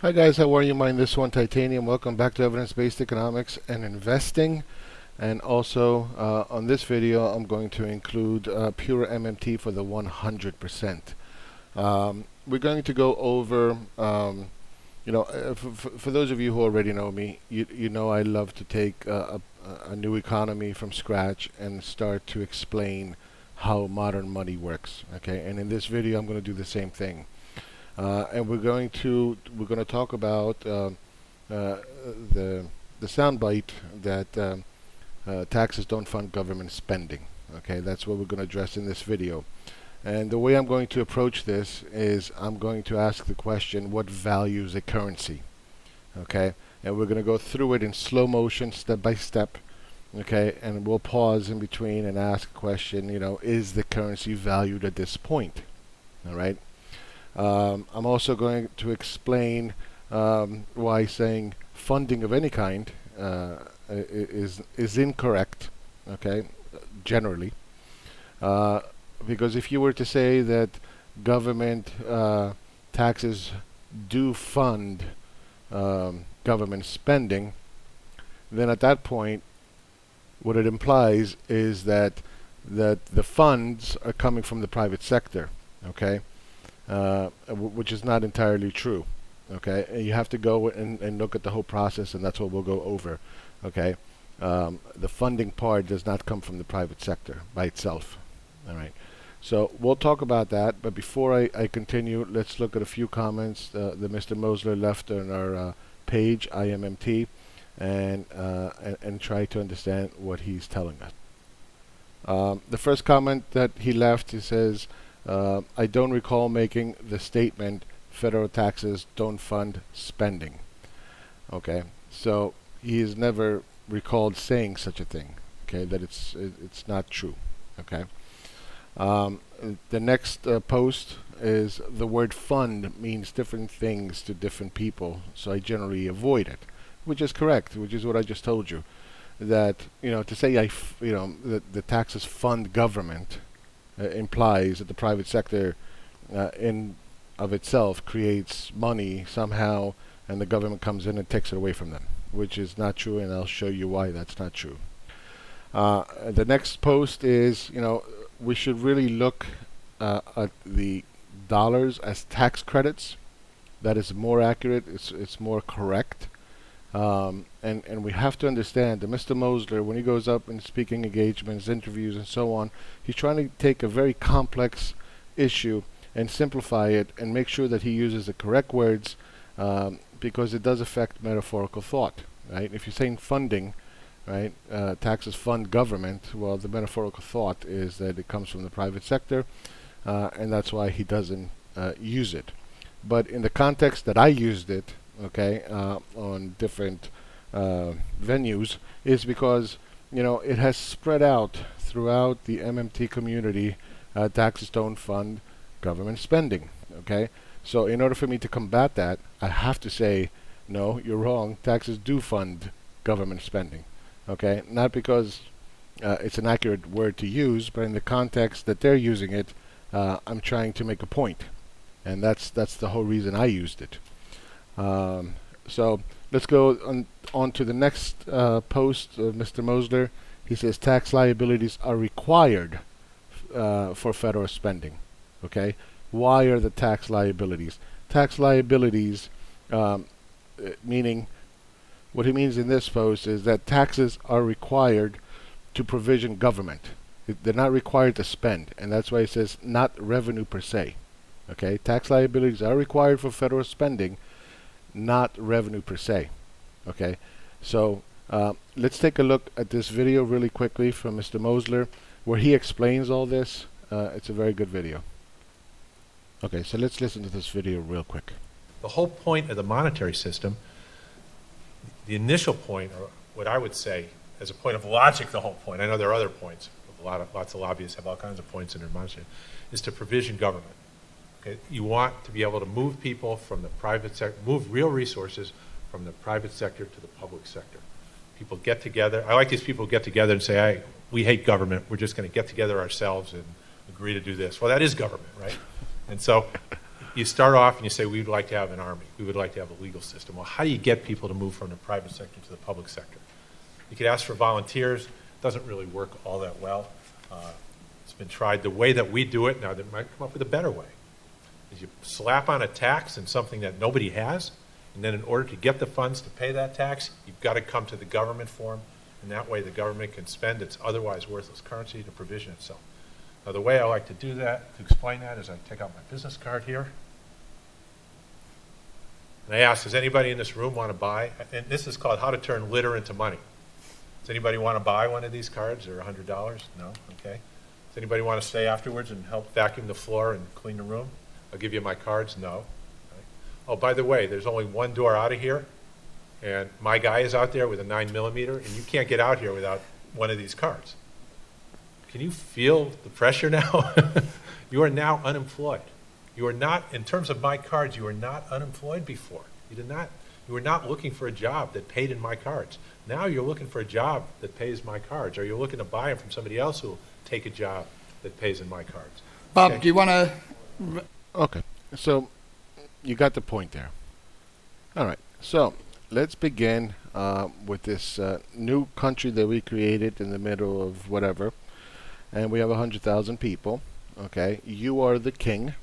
Hi guys, how are you? This one Titanium. Welcome back to Evidence-Based Economics and Investing. And also on this video, I'm going to include pure MMT for the 100%. We're going to go over, for those of you who already know me, you know I love to take a new economy from scratch and start to explain how modern money works. Okay, and in this video, I'm going to do the same thing. And we're going to talk about the soundbite that taxes don't fund government spending. Okay, that's what we're going to address in this video. And the way I'm going to approach this is I'm going to ask the question, what values a currency? Okay, and we're going to go through it in slow motion, step by step. Okay, and we'll pause in between and ask a question. Is the currency valued at this point? All right. I'm also going to explain why saying funding of any kind is incorrect. Okay, generally, because if you were to say that government taxes do fund government spending, then at that point, what it implies is that the funds are coming from the private sector. Okay. Which is not entirely true. Okay, and you have to go and look at the whole process, and that's what we'll go over. Okay, the funding part does not come from the private sector by itself. All right, so we'll talk about that. But before I continue, let's look at a few comments that Mr. Mosler left on our page, IMMT, and try to understand what he's telling us. The first comment that he left, he says, I don't recall making the statement federal taxes don't fund spending. Okay, so he has never recalled saying such a thing. Okay, that it's not true. Okay. The next post is the word fund means different things to different people, so I generally avoid it, which is correct, which is what I just told you. That to say that the taxes fund government implies that the private sector in of itself creates money somehow, and the government comes in and takes it away from them, which is not true, and I'll show you why that's not true. The next post is, we should really look at the dollars as tax credits. That is more accurate. It's more correct. And we have to understand that Mr. Mosler, when he goes up in speaking engagements, interviews, and so on, he's trying to take a very complex issue and simplify it and make sure that he uses the correct words, because it does affect metaphorical thought, right? If you're saying funding, right, taxes fund government, well, the metaphorical thought is that it comes from the private sector, and that's why he doesn't use it. But in the context that I used it, okay, on different venues, is because it has spread out throughout the MMT community. Taxes don't fund government spending. Okay, so in order for me to combat that, I have to say, no, you're wrong. Taxes do fund government spending. Okay, not because it's an accurate word to use, but in the context that they're using it, I'm trying to make a point, and that's the whole reason I used it. So let's go on to the next post of Mr. Mosler. He says tax liabilities are required for federal spending. Okay, why are the tax liabilities? Tax liabilities, meaning, what he means in this post is that taxes are required to provision government. They're not required to spend, and that's why he says not revenue per se. Okay, tax liabilities are required for federal spending, not revenue per se. Okay, so let's take a look at this video really quickly from Mr. Mosler, where he explains all this. It's a very good video. Okay, so let's listen to this video real quick. The whole point of the monetary system, the initial point, or what I would say as a point of logic, the whole point, I know there are other points, lots of lobbyists have all kinds of points in their monetary, is to provision government. Okay? You want to be able to move people from the private sector, move real resources from the private sector to the public sector. People get together. I like these people who get together and say, hey, we hate government. We're just going to get together ourselves and agree to do this. Well, that is government, right? And so you start off and you say, we would like to have an army. We would like to have a legal system. Well, how do you get people to move from the private sector to the public sector? You could ask for volunteers. It doesn't really work all that well. It's been tried the way that we do it. Now, they might come up with a better way. Is you slap on a tax and something that nobody has, and then in order to get the funds to pay that tax, you've got to come to the government for them, and that way the government can spend its otherwise worthless currency to provision itself. Now, the way I like to do that, to explain that, is I take out my business card here, and I ask, does anybody in this room want to buy? And this is called How to Turn Litter into Money. Does anybody want to buy one of these cards? They're $100? No? Okay. Does anybody want to stay afterwards and help vacuum the floor and clean the room? I'll give you my cards. No. Right. Oh, by the way, there's only one door out of here, and my guy is out there with a 9mm, and you can't get out here without one of these cards. Can you feel the pressure now? You are now unemployed. You are not, in terms of my cards, you were not unemployed before. You were not looking for a job that paid in my cards. Now you're looking for a job that pays my cards, or you're looking to buy them from somebody else who will take a job that pays in my cards. Bob, Okay. do you want to... Okay, so you got the point there. All right, so let's begin with this new country that we created in the middle of whatever, and we have 100,000 people. Okay, you are the king,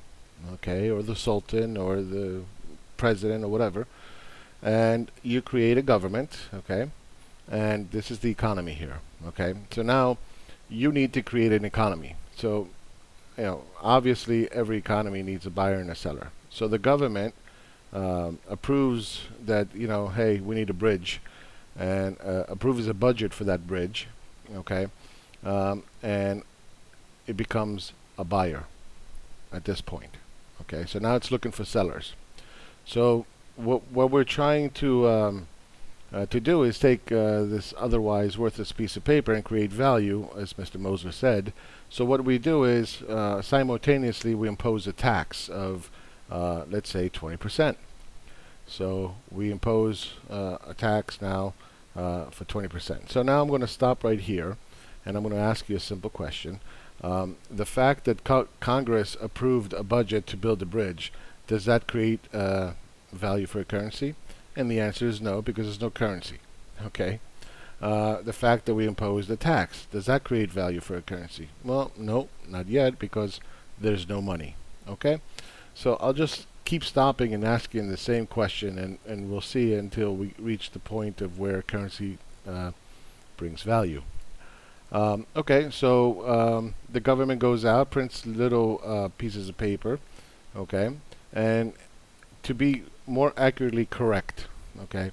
okay, or the sultan, or the president, or whatever, and you create a government, okay, and this is the economy here, okay. So now you need to create an economy. So obviously every economy needs a buyer and a seller. So the government approves that, hey, we need a bridge, and approves a budget for that bridge, okay, and it becomes a buyer at this point, okay. So now it's looking for sellers. So what we're trying to do is take this otherwise worthless piece of paper and create value, as Mr. Mosler said. So what we do is simultaneously we impose a tax of let's say 20%. So we impose a tax now for 20%. So now I'm going to stop right here, and I'm going to ask you a simple question. The fact that Congress approved a budget to build a bridge, does that create value for a currency? And the answer is no, because there's no currency. Okay. The fact that we imposed a tax, does that create value for a currency? Well, no, not yet, because there's no money. Okay. So I'll just keep stopping and asking the same question, and we'll see until we reach the point of where currency brings value. Okay, so the government goes out, prints little pieces of paper, okay, and to be more accurately correct, okay,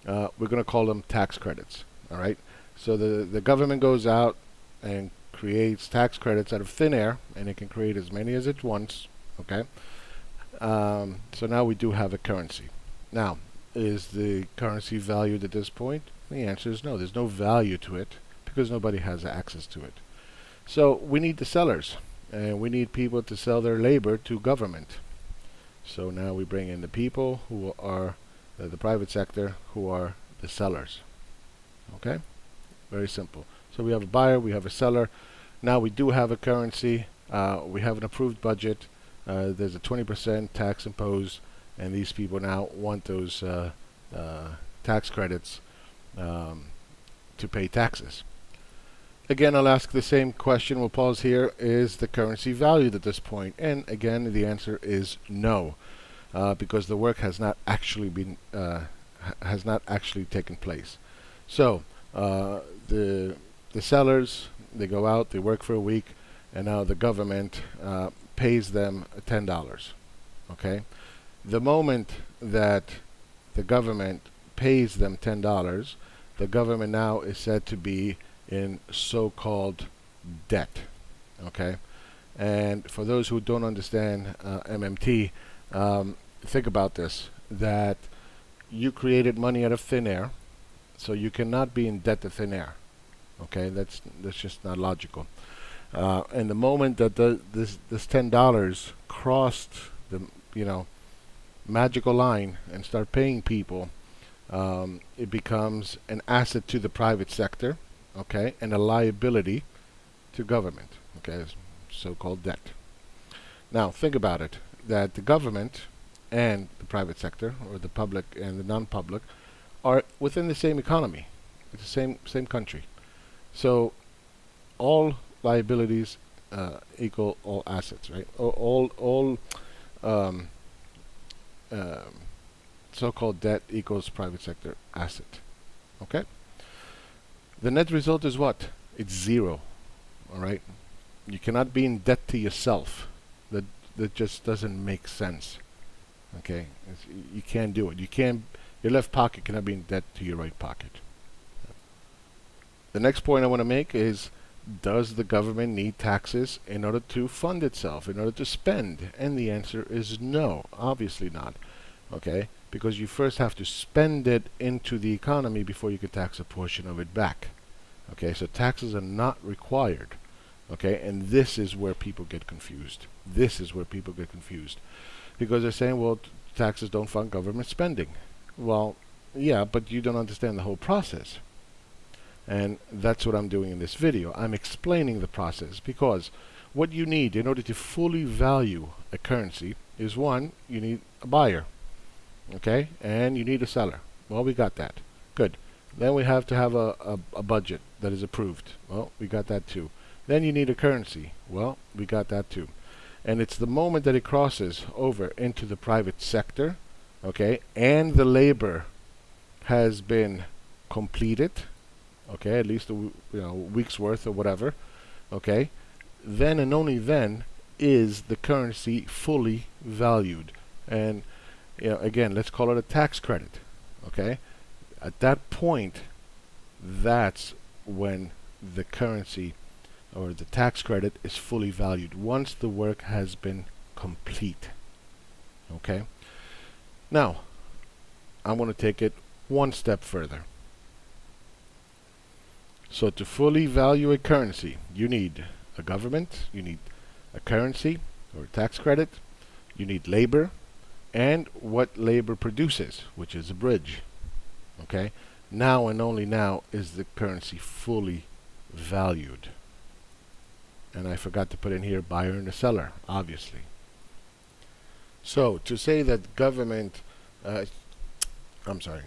we're going to call them tax credits. All right. So the government goes out and creates tax credits out of thin air, and it can create as many as it wants. Okay. So now we do have a currency. Now, is the currency valued at this point? The answer is no. There's no value to it because nobody has access to it. So we need the sellers, and we need people to sell their labor to government. So now we bring in the people who are the private sector, who are the sellers. Okay, very simple. So we have a buyer, we have a seller. Now we do have a currency. We have an approved budget. There's a 20% tax imposed, and these people now want those tax credits to pay taxes. Again, I'll ask the same question. We'll pause here. Is the currency valued at this point? And again, the answer is no, because the work has not actually been taken place. So the sellers, they go out, they work for a week, and now the government pays them $10. Okay, the moment that the government pays them $10, the government now is said to be in so-called debt. Okay, and for those who don't understand MMT, think about this: that you created money out of thin air, so you cannot be in debt to thin air. Okay, that's just not logical. And the moment that this $10 crossed the magical line and start paying people, it becomes an asset to the private sector, okay, and a liability to government, okay, so-called debt. Now think about it. that the government and the private sector, or the public and the non-public, are within the same economy. It's the same country. So all liabilities equal all assets, right? All um, um, so-called debt equals private sector asset. Okay. The net result is what? It's zero. All right. You cannot be in debt to yourself. That just doesn't make sense. Okay. You can't do it. You can't. Your left pocket cannot be in debt to your right pocket. The next point I want to make is, does the government need taxes in order to fund itself, in order to spend? And the answer is no, obviously not. Okay? Because you first have to spend it into the economy before you can tax a portion of it back. Okay? So taxes are not required. Okay? And this is where people get confused. This is where people get confused. Because they're saying, well, taxes don't fund government spending. Well, yeah, but you don't understand the whole process. And that's what I'm doing in this video. I'm explaining the process, because what you need in order to fully value a currency is, one, you need a buyer, okay, and you need a seller. Well, we got that. Good. Then we have to have a budget that is approved. Well, we got that too. Then you need a currency. Well, we got that too. And it's the moment that it crosses over into the private sector, okay, and the labor has been completed, okay, at least a week's worth or whatever, okay, then and only then is the currency fully valued. And again, let's call it a tax credit, okay. At that point, that's when the currency or the tax credit is fully valued, once the work has been complete. Okay. Now, I want to take it one step further. So to fully value a currency, you need a government, you need a currency or a tax credit, you need labor, and what labor produces, which is a bridge. Okay? Now and only now is the currency fully valued. And I forgot to put in here buyer and a seller, obviously. So to say that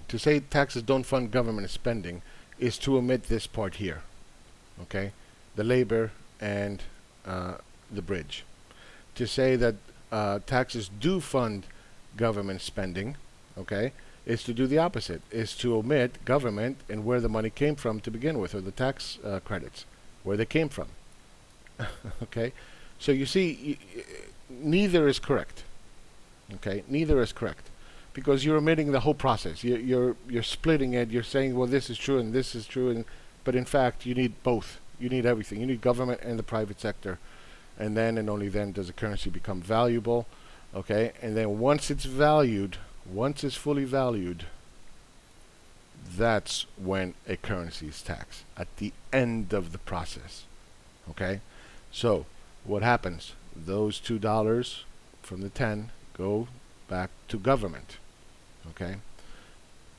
to say taxes don't fund government spending is to omit this part here, okay, the labor and the bridge. To say that taxes do fund government spending, okay, is to do the opposite, is to omit government and where the money came from to begin with, or the tax credits, where they came from. Okay, so you see, neither is correct. Okay, neither is correct, because you're omitting the whole process. You're splitting it. You're saying, well, this is true and this is true, but in fact, you need both. You need everything. You need government and the private sector, and then and only then does the currency become valuable. Okay, and then once it's valued, once it's fully valued, that's when a currency is taxed, at the end of the process. Okay, so what happens? Those $2 from the 10 go back to government. Okay,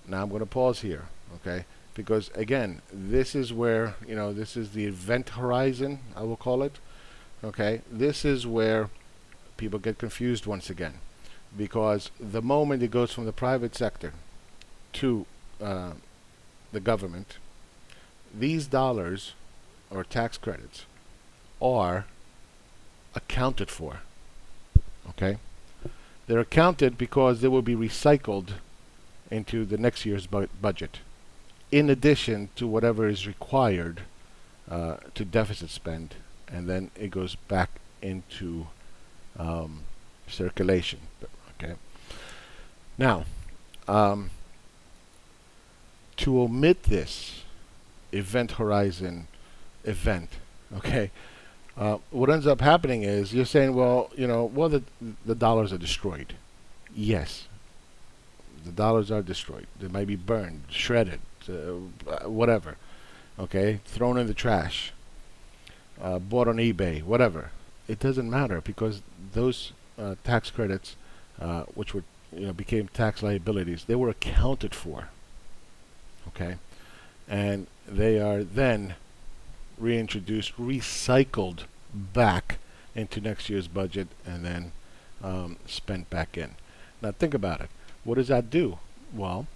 now I'm going to pause here, okay, because again, this is where, this is the event horizon, I will call it. Okay, this is where people get confused once again, because the moment it goes from the private sector to the government, these dollars or tax credits are accounted for. Okay, they're accounted because they will be recycled into the next year's budget, in addition to whatever is required to deficit spend, and then it goes back into circulation. Okay. Now, to omit this event horizon event, okay, what ends up happening is you're saying, well, the dollars are destroyed. Yes, the dollars are destroyed. They might be burned, shredded, whatever. Okay, thrown in the trash, bought on eBay, whatever. It doesn't matter, because those tax credits, which were became tax liabilities, they were accounted for. Okay, and they are then reintroduced, recycled back into next year's budget, and then spent back in. Now think about it. What does that do? Well,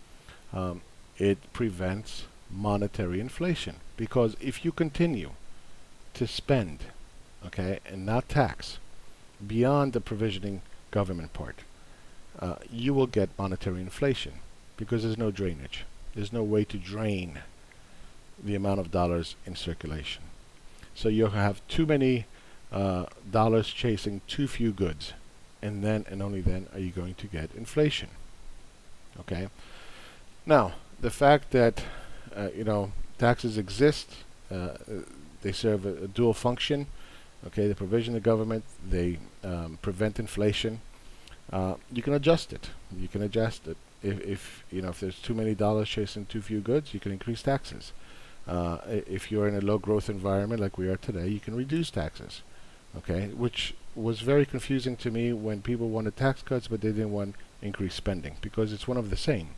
um, it prevents monetary inflation, because if you continue to spend, okay, and not tax beyond the provisioning government part, you will get monetary inflation because there's no drainage. There's no way to drain the amount of dollars in circulation. So you'll have too many dollars chasing too few goods, and then and only then are you going to get inflation. Okay. Now, the fact that taxes exist, they serve a dual function. Okay, they provision the government, they prevent inflation. You can adjust it. You can adjust it. If there's too many dollars chasing too few goods, you can increase taxes. If you're in a low growth environment like we are today, you can reduce taxes. Okay, which was very confusing to me when people wanted tax cuts, but they didn't want increased spending, because it's one of the same.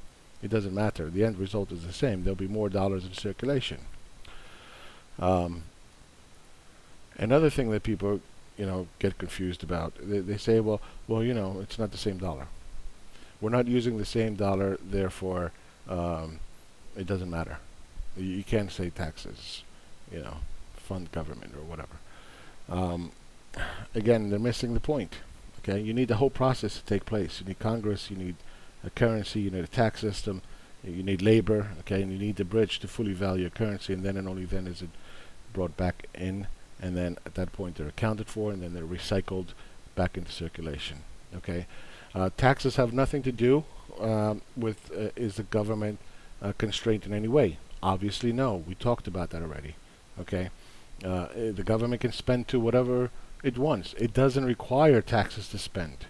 It doesn't matter. The end result is the same. There'll be more dollars in circulation. Another thing that people, get confused about, they say, well, it's not the same dollar. We're not using the same dollar, therefore, it doesn't matter. You can't say taxes, fund government or whatever. Again, they're missing the point. Okay, you need the whole process to take place. You need Congress, you need a currency, you need a tax system, you need labor, okay, and you need the bridge to fully value a currency, and then and only then is it brought back in, and then at that point they're accounted for, and then they're recycled back into circulation. Okay, taxes have nothing to do with is the government constrained in any way? Obviously, no. We talked about that already. Okay, the government can spend to whatever it wants. It doesn't require taxes to spend.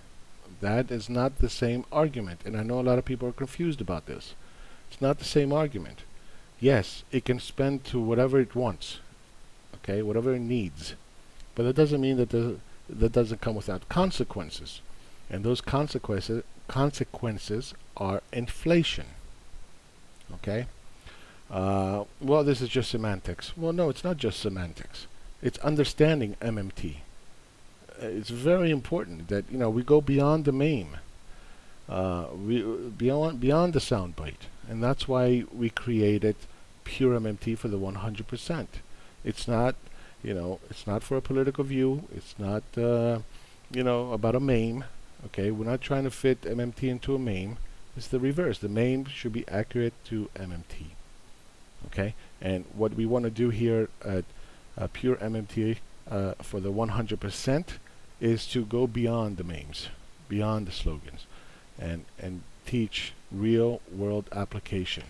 That is not the same argument, and I know a lot of people are confused about this. It's not the same argument. Yes, it can spend to whatever it wants, okay, whatever it needs, but that doesn't mean that that doesn't come without consequences, and those consequences are inflation. Okay. Well, this is just semantics. Well, no, it's not just semantics. It's understanding MMT. It's very important that we go beyond the meme, beyond the soundbite, and that's why we created pure MMT for the 100%. It's not, it's not for a political view. It's not, about a meme. Okay, we're not trying to fit MMT into a meme. It's the reverse. The meme should be accurate to MMT. Okay, and what we want to do here at pure MMT for the 100% is to go beyond the memes, beyond the slogans, and teach real world application.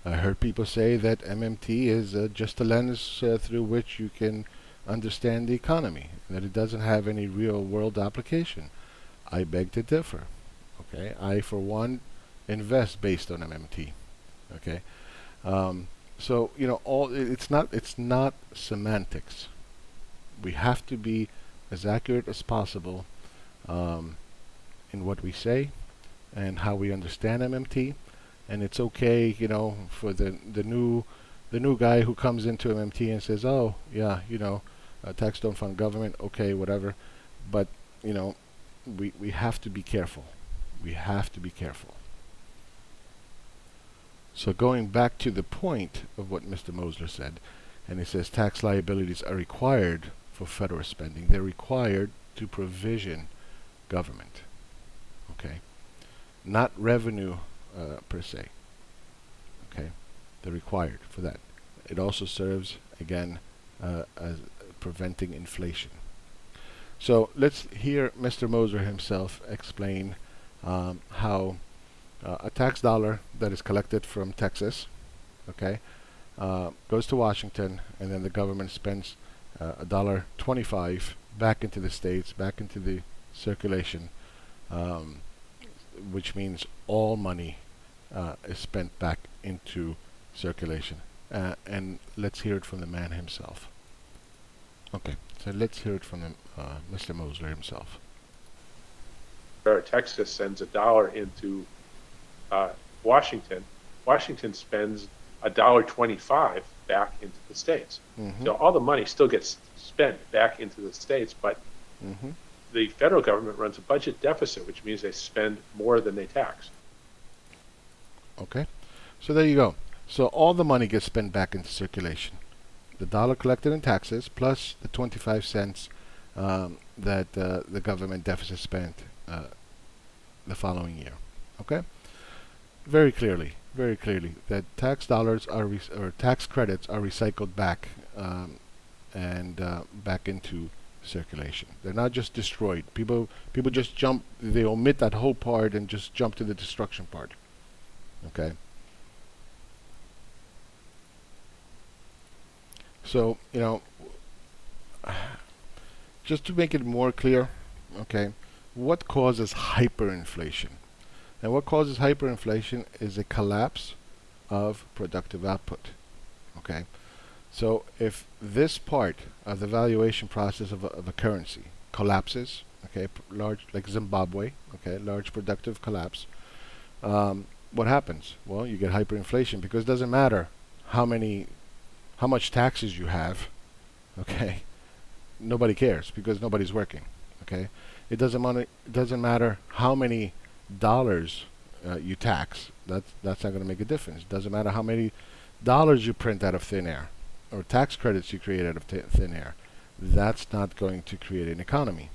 I heard people say that MMT is just a lens through which you can understand the economy, that it doesn't have any real world application. I beg to differ. Okay, I for one invest based on MMT. Okay, so it's not semantics. We have to be as accurate as possible in what we say and how we understand MMT. And it's okay, for the new guy who comes into MMT and says, "Oh, yeah, tax don't fund government." Okay, whatever. But we have to be careful. We have to be careful. So going back to the point of what Mr. Mosler said, and he says tax liabilities are required for federal spending. They're required to provision government. Okay, not revenue per se. Okay, they're required for that. It also serves again as preventing inflation. So let's hear Mr. Mosler himself explain how a tax dollar that is collected from Texas, okay, goes to Washington, and then the government spends $1.25 back into the states, back into the circulation, which means all money is spent back into circulation. And let's hear it from the man himself. Okay, so let's hear it from Mr. Mosler himself. Texas sends $1 into Washington. Washington spends $1.25 back into the states. Mm-hmm. So all the money still gets spent back into the states, but the federal government runs a budget deficit, which means they spend more than they tax. Okay, so there you go. So all the money gets spent back into circulation. The dollar collected in taxes plus the 25 cents that the government deficit spent the following year. Okay, very clearly that tax dollars are or tax credits are recycled back and back into circulation. They're not just destroyed. People just jump. They omit that whole part and just jump to the destruction part. Okay. So, just to make it more clear, okay, what causes hyperinflation? And what causes hyperinflation is a collapse of productive output. Okay. So if this part of the valuation process of a currency collapses, okay, large, like Zimbabwe, okay, large productive collapse, what happens? Well, you get hyperinflation because it doesn't matter how much taxes you have, okay? Nobody cares because nobody's working, okay? It doesn't matter how many dollars you tax. That's not going to make a difference. It doesn't matter how many dollars you print out of thin air or tax credits you create out of thin air. That's not going to create an economy,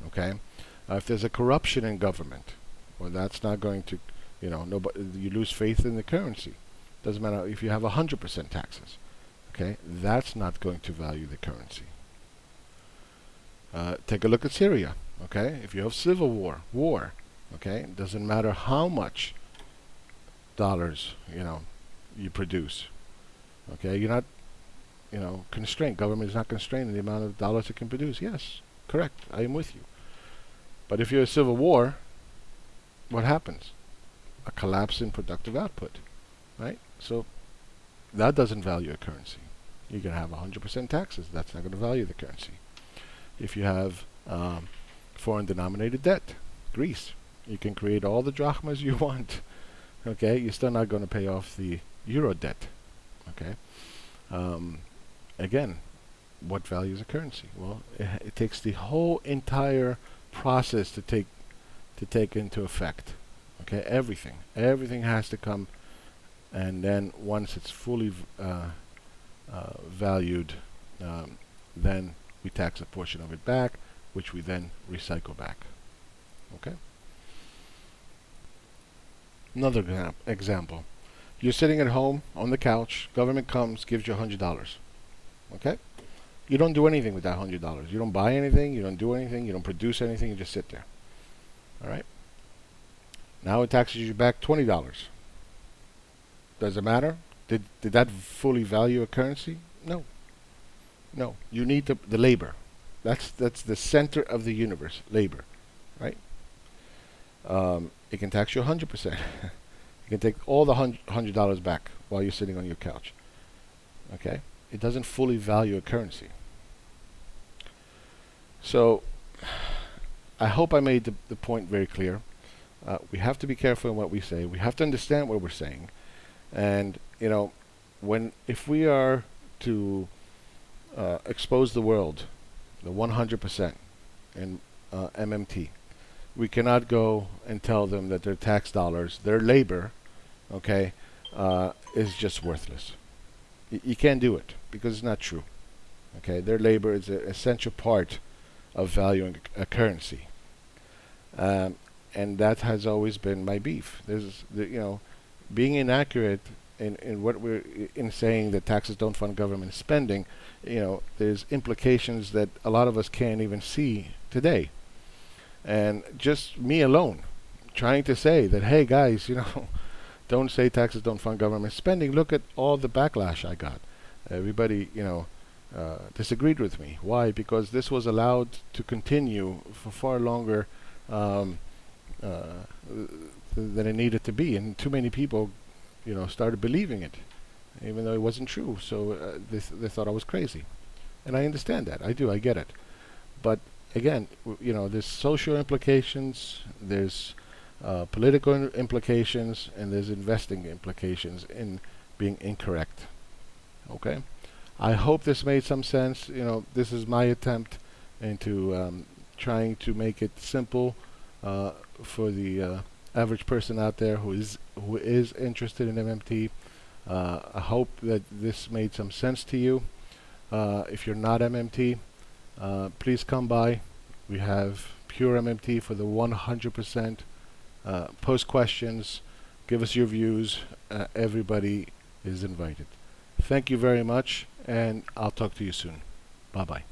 okay? If there's a corruption in government, well, that's not going to, you lose faith in the currency. Doesn't matter if you have 100% taxes, okay? That's not going to value the currency. Take a look at Syria, okay? If you have civil war, okay? It doesn't matter how much dollars, you produce, okay? You're not, constrained. Government is not constrained in the amount of dollars it can produce. Yes, correct. I am with you. But if you're a civil war, what happens? A collapse in productive output, right? So that doesn't value a currency. You can have 100% taxes. That's not going to value the currency. If you have foreign denominated debt, Greece, you can create all the drachmas you want. Okay, you're still not going to pay off the euro debt. Okay. Again, what values a currency? Well, it takes the whole entire process to take into effect. Okay, everything has to come, and then once it's fully valued, then we tax a portion of it back, which we then recycle back. Okay. Another example. You're sitting at home on the couch. Government comes, gives you $100. Okay. You don't do anything with that $100. You don't buy anything. You don't do anything. You don't produce anything. You just sit there. All right. Now it taxes you back $20. Does it matter? Did that fully value a currency? No. No. You need the labor. That's the center of the universe. Labor, right? It can tax you 100%. You can take all the $100 back while you're sitting on your couch. Okay. It doesn't fully value a currency. So, I hope I made the point very clear. We have to be careful in what we say. We have to understand what we're saying. And, if we are to expose the world, the 100% in MMT, we cannot go and tell them that their tax dollars, their labor, okay, is just worthless. You can't do it because it's not true. Okay, their labor is an essential part of valuing a currency. And that has always been my beef. There's, being inaccurate in what we're in saying that taxes don't fund government spending. There's implications that a lot of us can't even see today. And just me alone, trying to say that, hey guys, don't say taxes don't fund government spending. Look at all the backlash I got. Everybody, disagreed with me. Why? Because this was allowed to continue for far longer than it needed to be, and too many people, started believing it, even though it wasn't true. So they thought I was crazy, and I understand that. I do. I get it. But again, there's social implications. There's political implications, and there's investing implications in being incorrect. I hope this made some sense. This is my attempt into trying to make it simple for the average person out there who is interested in MMT. I hope that this made some sense to you. If you're not MMT, please come by. We have pure MMT for the 100%. Post questions, give us your views. Everybody is invited. Thank you very much, and I'll talk to you soon. Bye-bye.